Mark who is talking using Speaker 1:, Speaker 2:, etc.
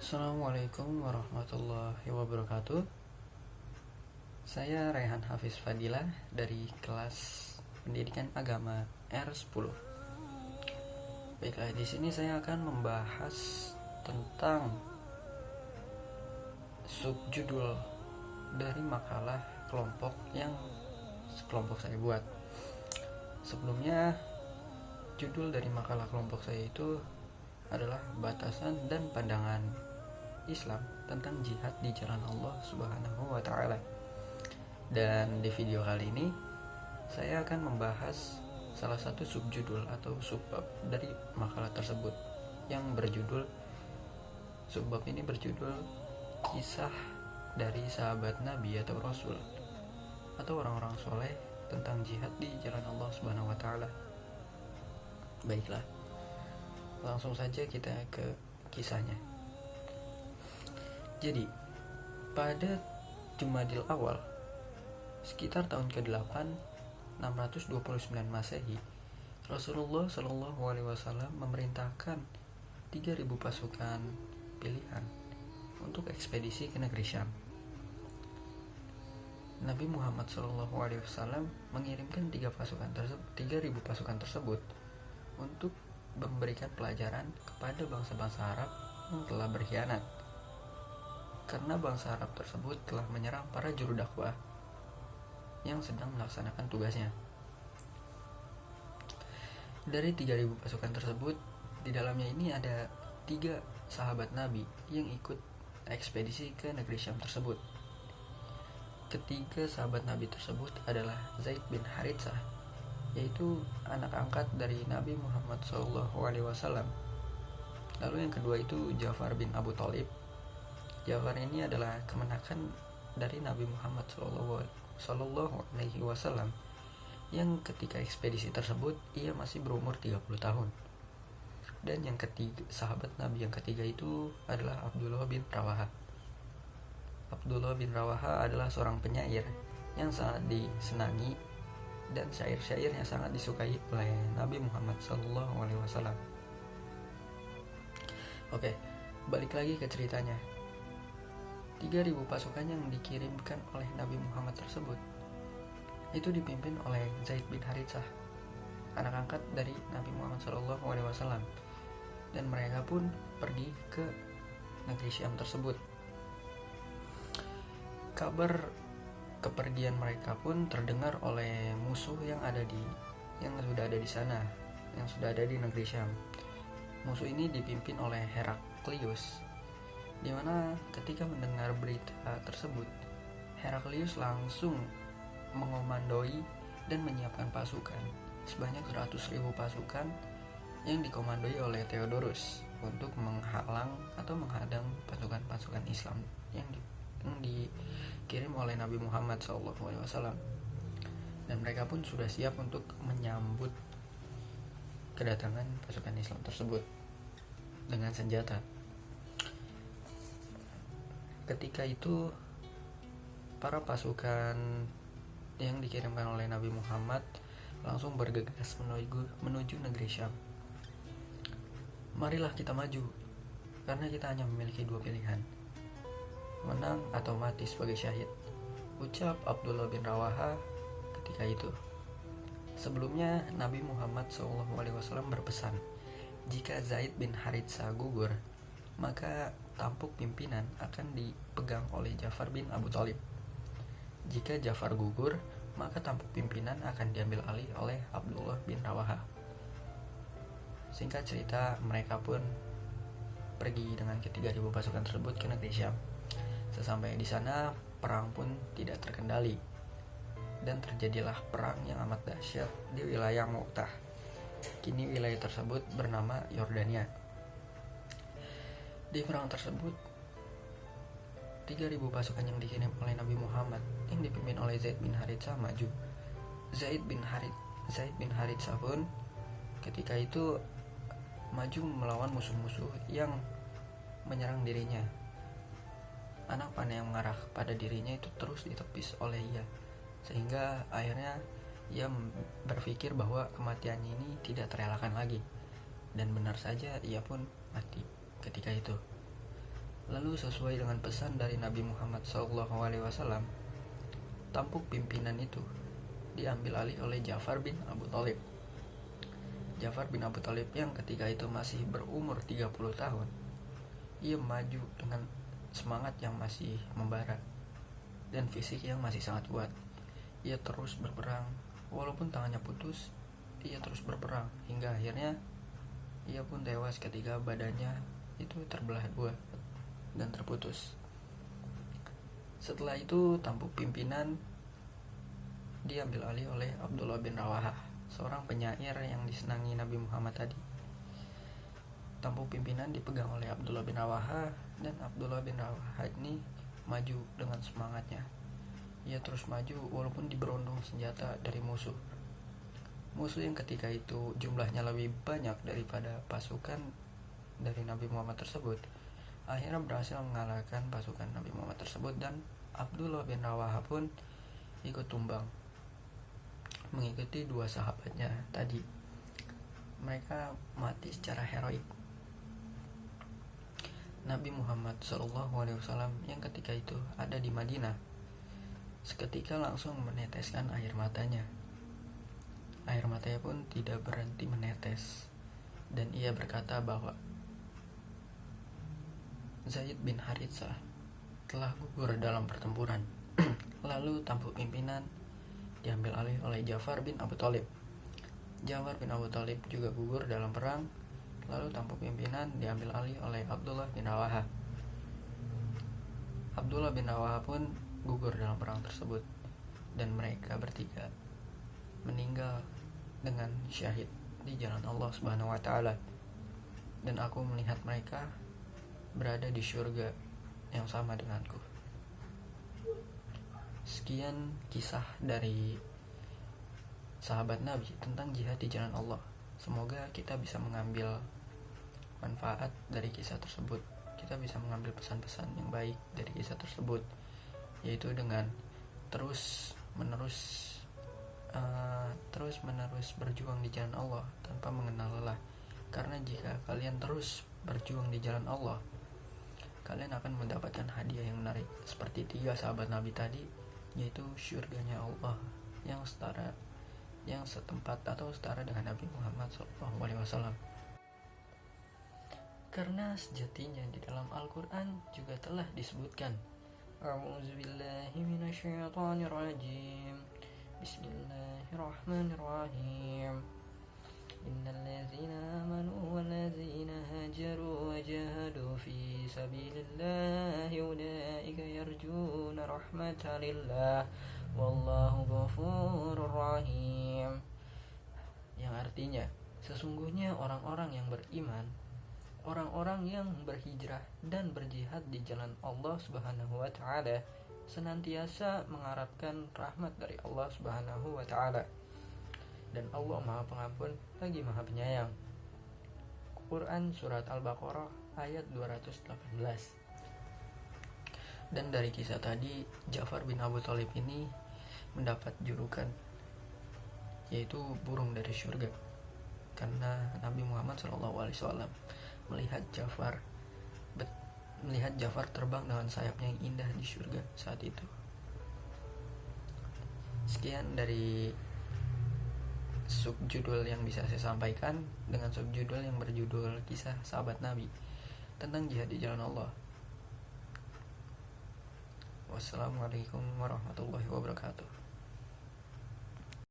Speaker 1: Assalamualaikum warahmatullahi wabarakatuh. Saya Rehan Hafiz Fadilah dari kelas Pendidikan Agama R10. Baiklah, di sini saya akan membahas tentang subjudul dari makalah kelompok yang kelompok saya buat. Sebelumnya, judul dari makalah kelompok saya itu adalah batasan dan pandangan Islam tentang jihad di jalan Allah Subhanahu wa taala. Dan di video kali ini saya akan membahas salah satu subjudul atau subbab dari makalah tersebut yang berjudul, subbab ini berjudul kisah dari sahabat Nabi atau Rasul atau orang-orang soleh tentang jihad di jalan Allah Subhanahu wa taala. Baiklah, langsung saja kita ke kisahnya. Jadi, pada Jumadil Awal, sekitar tahun ke-8 629 Masehi, Rasulullah Shallallahu alaihi wasallam memerintahkan 3.000 pasukan pilihan untuk ekspedisi ke negeri Syam. Nabi Muhammad Shallallahu alaihi wasallam mengirimkan 3.000 pasukan tersebut untuk memberikan pelajaran kepada bangsa-bangsa Arab yang telah berkhianat, karena bangsa Arab tersebut telah menyerang para juru dakwah yang sedang melaksanakan tugasnya. Dari 3.000 pasukan tersebut, di dalamnya ini ada 3 sahabat Nabi yang ikut ekspedisi ke negeri Syam tersebut. Ketiga sahabat Nabi tersebut adalah Zaid bin Haritsah, yaitu anak angkat dari Nabi Muhammad SAW. Lalu yang kedua itu Ja'far bin Abu Thalib. Ja'far ini adalah kemenakan dari Nabi Muhammad SAW yang ketika ekspedisi tersebut ia masih berumur 30 tahun. Dan yang ketiga, sahabat Nabi yang ketiga itu adalah Abdullah bin Rawaha. Abdullah bin Rawaha adalah seorang penyair yang sangat disenangi dan syair-syairnya sangat disukai oleh Nabi Muhammad SAW. Oke, balik lagi ke ceritanya. 3.000 pasukan yang dikirimkan oleh Nabi Muhammad tersebut itu dipimpin oleh Zaid bin Haritsah, anak angkat dari Nabi Muhammad SAW, dan mereka pun pergi ke negeri Syam tersebut. Kabar kepergian mereka pun terdengar oleh musuh yang sudah ada di sana, yang sudah ada di negeri Syam. Musuh ini dipimpin oleh Heraklius, di mana ketika mendengar berita tersebut, Heraklius langsung mengomandoi dan menyiapkan pasukan sebanyak 100.000 pasukan yang dikomandoi oleh Theodorus untuk menghalang atau menghadang pasukan-pasukan Islam yang dikirim oleh Nabi Muhammad SAW. Dan mereka pun sudah siap untuk menyambut kedatangan pasukan Islam tersebut dengan senjata. Ketika itu, para pasukan yang dikirimkan oleh Nabi Muhammad langsung bergegas menuju negeri Syam. Marilah kita maju, karena kita hanya memiliki 2 pilihan, menang atau mati sebagai syahid, ucap Abdullah bin Rawaha ketika itu. Sebelumnya, Nabi Muhammad SAW berpesan, jika Zaid bin Haritsah gugur, maka tampuk pimpinan akan dipegang oleh Ja'far bin Abu Thalib. Jika Ja'far gugur, maka tampuk pimpinan akan diambil alih oleh Abdullah bin Rawaha. Singkat cerita, mereka pun pergi dengan ke-3.000 pasukan tersebut ke negeri Syam. Sesampai di sana, perang pun tidak terkendali, dan terjadilah perang yang amat dahsyat di wilayah Mu'tah. Kini wilayah tersebut bernama Yordania. Di perang tersebut, 3.000 pasukan yang dikirim oleh Nabi Muhammad yang dipimpin oleh Zaid bin Haritsah maju. Zaid bin Haritsah pun ketika itu maju melawan musuh-musuh yang menyerang dirinya. Anak panah yang mengarah pada dirinya itu terus ditepis oleh ia, sehingga akhirnya ia berpikir bahwa kematiannya ini tidak terelakkan lagi, dan benar saja ia pun mati ketika itu. Lalu sesuai dengan pesan dari Nabi Muhammad SAW, tampuk pimpinan itu diambil alih oleh Ja'far bin Abu Thalib. Ja'far bin Abu Thalib yang ketika itu masih berumur 30 tahun, ia maju dengan semangat yang masih membara dan fisik yang masih sangat kuat. Ia terus berperang, walaupun tangannya putus, ia terus berperang hingga akhirnya ia pun tewas ketika badannya itu terbelah dua dan terputus. Setelah itu tampuk pimpinan diambil alih oleh Abdullah bin Rawahah, seorang penyair yang disenangi Nabi Muhammad tadi. Tampuk pimpinan dipegang oleh Abdullah bin Rawahah, dan Abdullah bin Rawahah ini maju dengan semangatnya. Ia terus maju walaupun diberondong senjata dari musuh yang ketika itu jumlahnya lebih banyak daripada pasukan dari Nabi Muhammad tersebut. Akhirnya berhasil mengalahkan pasukan Nabi Muhammad tersebut, dan Abdullah bin Rawahah pun ikut tumbang mengikuti dua sahabatnya tadi. Mereka mati secara heroik. Nabi Muhammad SAW yang ketika itu ada di Madinah seketika langsung meneteskan air matanya. Air matanya pun tidak berhenti menetes, dan ia berkata bahwa Zaid bin Haritsah telah gugur dalam pertempuran. Lalu tampuk pimpinan diambil alih oleh Ja'far bin Abu Thalib. Ja'far bin Abu Thalib juga gugur dalam perang. Lalu tampuk pimpinan diambil alih oleh Abdullah bin Rawahah. Abdullah bin Rawahah pun gugur dalam perang tersebut, dan mereka bertiga meninggal dengan syahid di jalan Allah Subhanahu wa taala. Dan aku melihat mereka berada di surga yang sama denganku. Sekian kisah dari sahabat Nabi tentang jihad di jalan Allah. Semoga kita bisa mengambil manfaat dari kisah tersebut. Kita bisa mengambil pesan-pesan yang baik dari kisah tersebut, yaitu dengan terus menerus berjuang di jalan Allah tanpa mengenal lelah. Karena jika kalian terus berjuang di jalan Allah, kalian akan mendapatkan hadiah yang menarik seperti 3 sahabat Nabi tadi, yaitu syurganya Allah yang setempat atau setara dengan Nabi Muhammad SAW. Karena sejatinya di dalam Al-Quran juga telah disebutkan, A'udzubillahi minasyaitonirrajim, Bismillahirrahmanirrahim, Innal ladzina amanu wal ladzina hajaru wa jahadu fi sabilillahi ulaika yarjuna rahmatalillah wallahu ghafurur rahim. Yang artinya, sesungguhnya orang-orang yang beriman, orang-orang yang berhijrah dan berjihad di jalan Allah Subhanahu wa taala senantiasa mengharapkan rahmat dari Allah Subhanahu wa taala. Dan Allah Maha Pengampun lagi Maha Penyayang. Quran Surat Al-Baqarah ayat 218. Dan dari kisah tadi, Ja'far bin Abu Thalib ini mendapat julukan, yaitu burung dari surga, karena Nabi Muhammad SAW melihat Ja'far terbang dengan sayapnya yang indah di surga saat itu. Sekian dari subjudul yang bisa saya sampaikan, dengan subjudul yang berjudul Kisah Sahabat Nabi tentang jihad di jalan Allah. Wassalamualaikum warahmatullahi wabarakatuh.